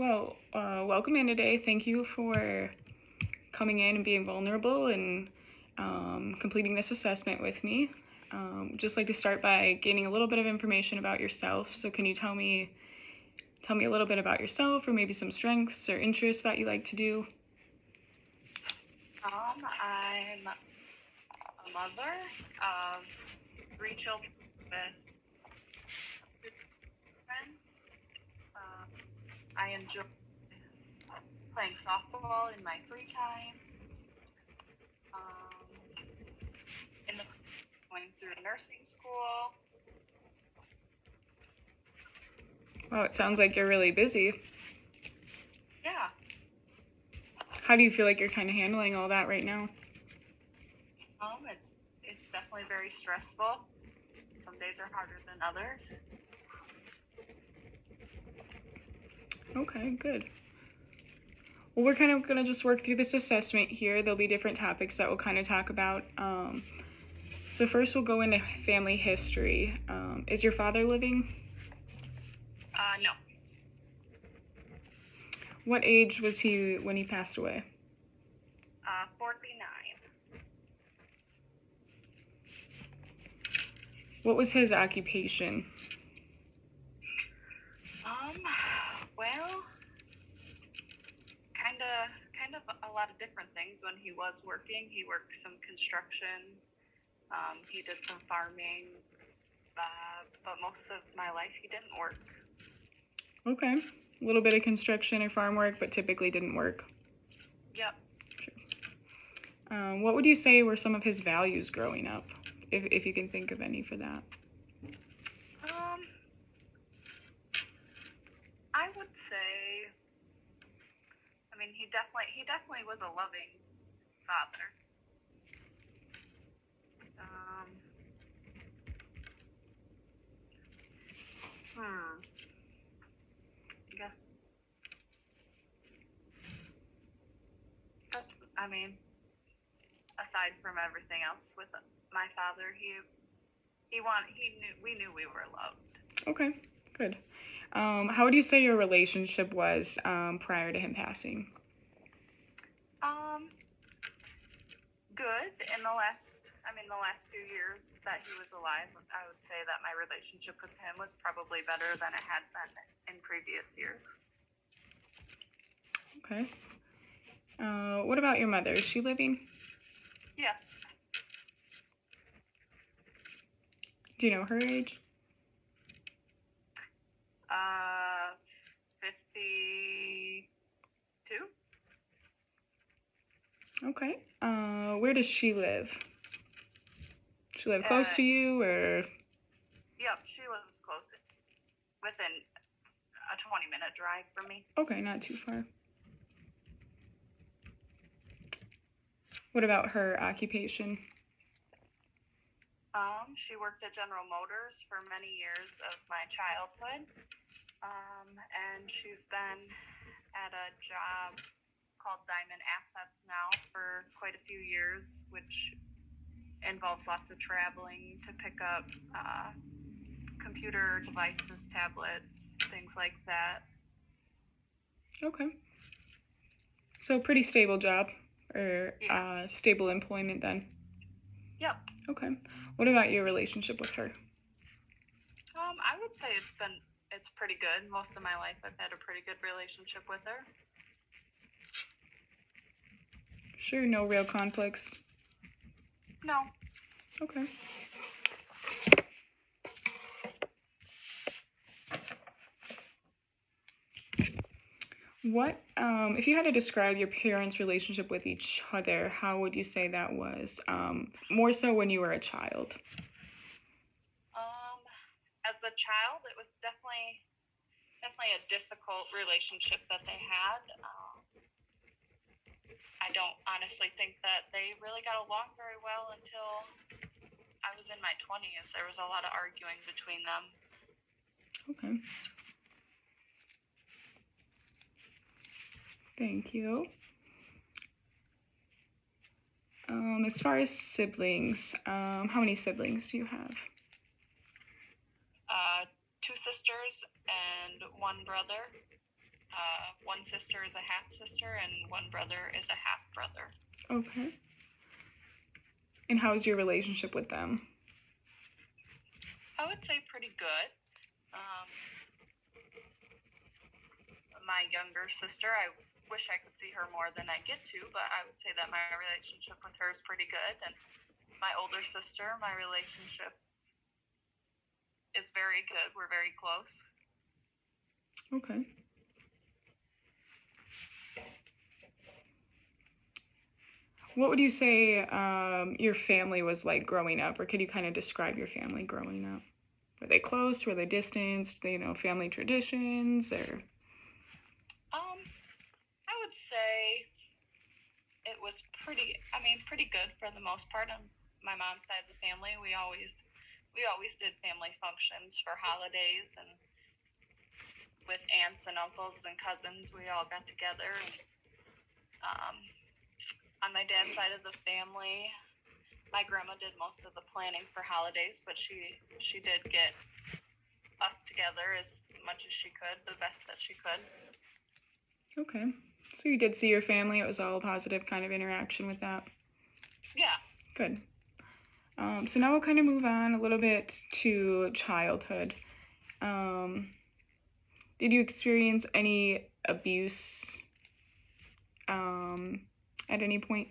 Welcome in today. Thank you for coming in and being vulnerable and completing this assessment with me. Just like to start by gaining a little bit of information about yourself. So can you tell me a little bit about yourself, or maybe some strengths or interests that you like to do? I'm a mother of 3 children with children. I enjoy playing softball in my free time. In the going through nursing school. Wow, it sounds like you're really busy. Yeah. How do you feel like you're kind of handling all that right now? It's definitely very stressful. Some days are harder than others. Okay, good. Well, we're kind of going to just work through this assessment here. There'll be different topics that we'll kind of talk about. So first we'll go into family history. Is your father living? No. What age was he when he passed away? 49. What was his occupation? Well, kind of a lot of different things. When he was working, he worked some construction. He did some farming, but most of my life he didn't work. Okay. A little bit of construction or farm work, but typically didn't work. Yep. Sure. What would you say were some of his values growing up, if you can think of any for that? I would say, he definitely was a loving father. I guess that's, aside from everything else with my father, we knew we were loved. Okay, good. How would you say your relationship was prior to him passing? Good. In the last few years that he was alive, I would say that my relationship with him was probably better than it had been in previous years. Okay. What about your mother? Is she living? Yes. Do you know her age? 52. Okay. Where does she live? She live close to you, or? Yep, she lives close, within a 20-minute drive from me. Okay, not too far. What about her occupation? She worked at General Motors for many years of my childhood, and she's been at a job called Diamond Assets now for quite a few years, which involves lots of traveling to pick up computer devices, tablets, things like that. Okay. So pretty stable job, or Yeah. Stable employment then? Yep. Okay. What about your relationship with her? I would say it's pretty good. Most of my life I've had a pretty good relationship with her. Sure, no real conflicts? No. Okay. What, if you had to describe your parents' relationship with each other, how would you say that was? More so when you were a child. As a child, it was definitely a difficult relationship that they had. I don't honestly think that they really got along very well until I was in my 20s. There was a lot of arguing between them. Okay. Thank you. As far as siblings, how many siblings do you have? 2 sisters and 1 brother. One sister is a half sister, and one brother is a half brother. Okay. And how's your relationship with them? I would say pretty good. Um, my younger sister, I wish I could see her more than I get to, but I would say that my relationship with her is pretty good. And my older sister, my relationship is very good. We're very close. Okay. What would you say your family was like growing up, or could you kind of describe your family growing up? Were they close? Were they distanced? Family traditions, or? I would say it was pretty good for the most part. On my mom's side of the family, we always did family functions for holidays, and with aunts and uncles and cousins, we all got together. And on my dad's side of the family, my grandma did most of the planning for holidays, but she did get us together as much as she could, the best that she could. Okay. So you did see your family. It was all a positive kind of interaction with that. Yeah. Good. So now we'll kind of move on a little bit to childhood. Did you experience any abuse at any point?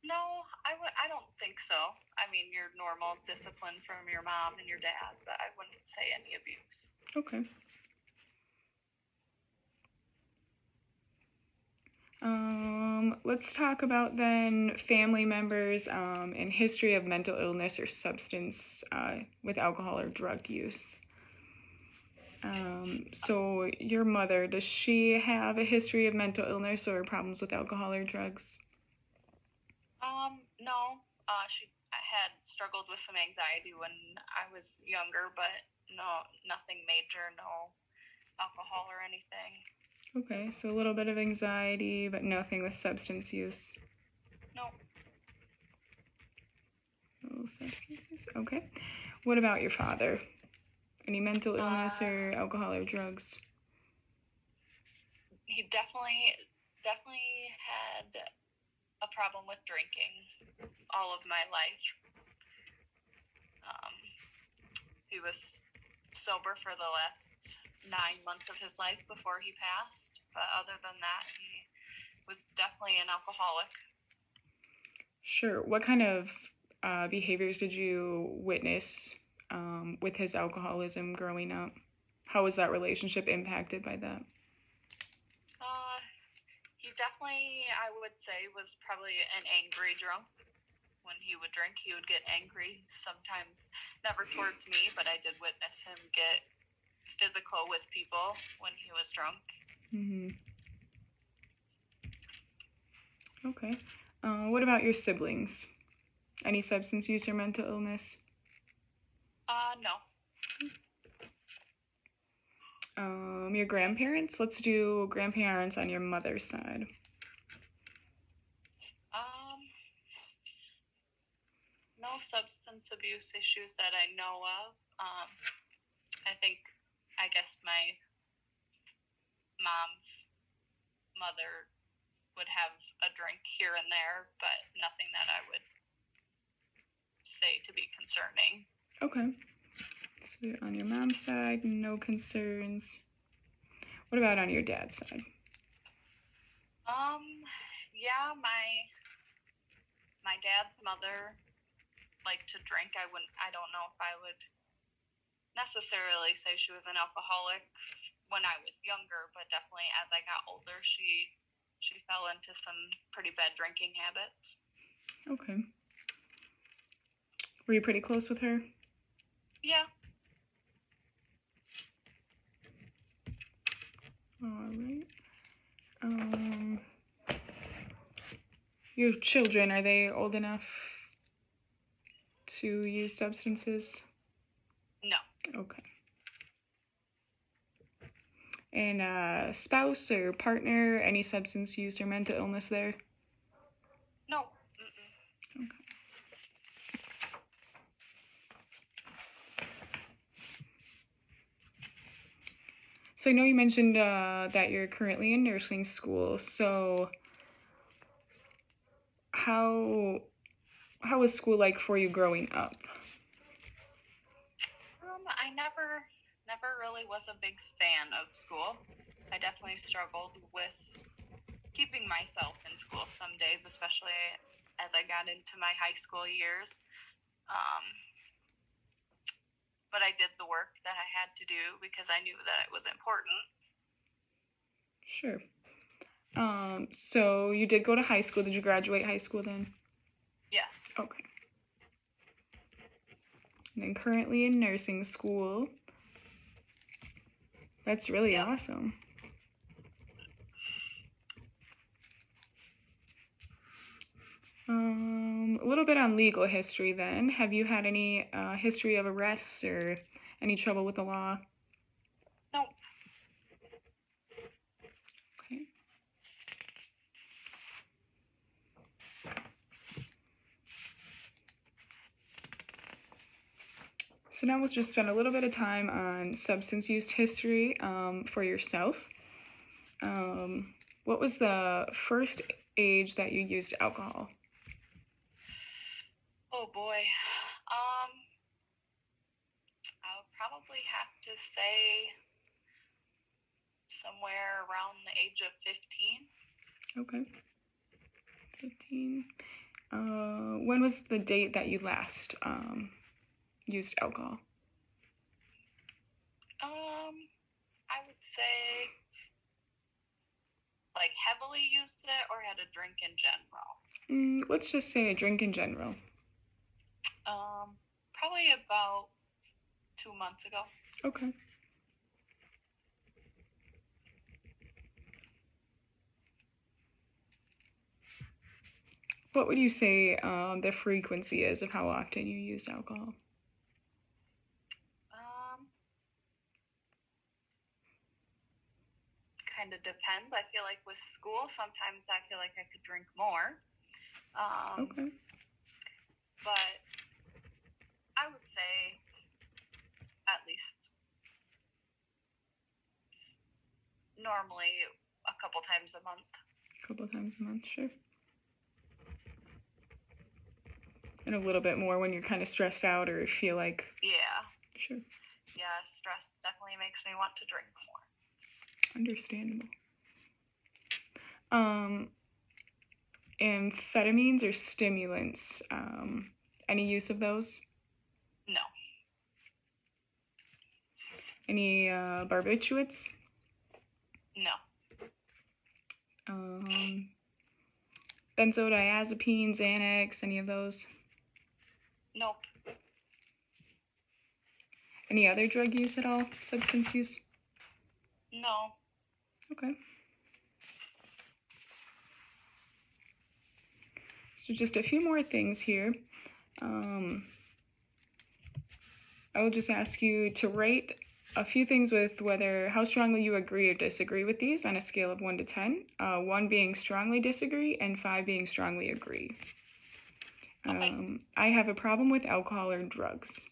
No, I don't think so. I mean, your normal discipline from your mom and your dad, but I wouldn't say any abuse. Okay. Let's talk about then family members and history of mental illness or substance with alcohol or drug use. So your mother, does she have a history of mental illness or problems with alcohol or drugs? No. She had struggled with some anxiety when I was younger, but nothing major, no alcohol or anything. Okay, so a little bit of anxiety, but nothing with substance use. No. No substance use. Okay. What about your father? Any mental illness or alcohol or drugs? He definitely had a problem with drinking all of my life. He was sober for the last 9 months of his life before he passed, but other than that, he was definitely an alcoholic. Sure. What kind of behaviors did you witness with his alcoholism growing up? How was that relationship impacted by that? He definitely, I would say, was probably an angry drunk. When he would drink, he would get angry. Sometimes, never towards me, but I did witness him get physical with people when he was drunk. Mm-hmm. Okay. What about your siblings? Any substance use or mental illness? No. Your grandparents? Let's do grandparents on your mother's side. No substance abuse issues that I know of. I guess my mom's mother would have a drink here and there, but nothing that I would say to be concerning. Okay. So on your mom's side, no concerns. What about on your dad's side? Yeah, my dad's mother liked to drink. I don't know if I would necessarily say she was an alcoholic when I was younger, but definitely as I got older, she fell into some pretty bad drinking habits. Okay. Were you pretty close with her? Yeah. All right. Your children, are they old enough to use substances? No. Okay. And spouse or partner, any substance use or mental illness there? No. Okay. So I know you mentioned that you're currently in nursing school. So how how was school like for you growing up? I never really was a big fan of school. I definitely struggled with keeping myself in school some days, especially as I got into my high school years. Um, but I did the work that I had to do because I knew that it was important. Sure. So you did go to high school. Did you graduate high school then? Yes. Okay. And then currently in nursing school. That's really Yep. awesome. A little bit on legal history then. Have you had any history of arrests or any trouble with the law? Nope. Okay. So now let's just spend a little bit of time on substance use history for yourself. What was the first age that you used alcohol? Oh boy. I would probably have to say somewhere around the age of 15. Okay. 15. When was the date that you last used alcohol? I would say like heavily used it or had a drink in general. Let's just say a drink in general. Probably about 2 months ago. Okay. What would you say the frequency is of how often you use alcohol? Kind of depends. I feel like with school, sometimes I feel like I could drink more. Okay. But I would say at least normally a couple times a month. A couple times a month, sure. And a little bit more when you're kind of stressed out or feel like. Yeah. Sure. Yeah, stress definitely makes me want to drink more. Understandable. Amphetamines or stimulants, any use of those? No. Any barbiturates? No. Benzodiazepines, Xanax, any of those? Nope. Any other drug use at all? Substance use? No. Okay. So just a few more things here. I will just ask you to rate a few things with whether how strongly you agree or disagree with these on a scale of 1 to 10. 1 being strongly disagree and 5 being strongly agree. Okay. I have a problem with alcohol or drugs.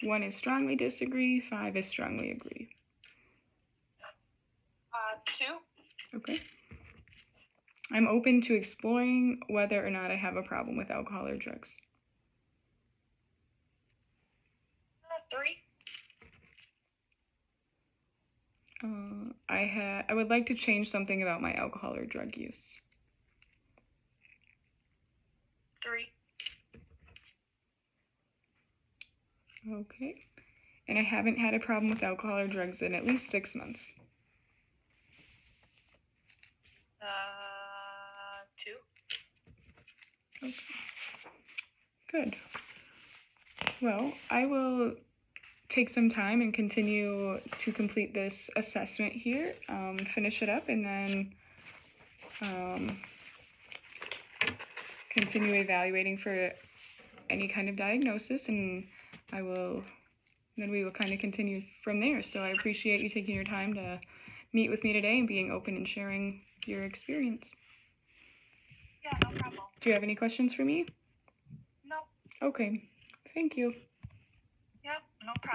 1 is strongly disagree, 5 is strongly agree. 2. Okay. I'm open to exploring whether or not I have a problem with alcohol or drugs. 3. I would like to change something about my alcohol or drug use. 3. Okay. And I haven't had a problem with alcohol or drugs in at least 6 months. 2. Okay. Good. Well, I will take some time and continue to complete this assessment here, finish it up, and then continue evaluating for any kind of diagnosis, and then we will kind of continue from there. So I appreciate you taking your time to meet with me today and being open and sharing your experience. Yeah, no problem. Do you have any questions for me? No. Okay. Thank you. Yeah. Yep, no problem.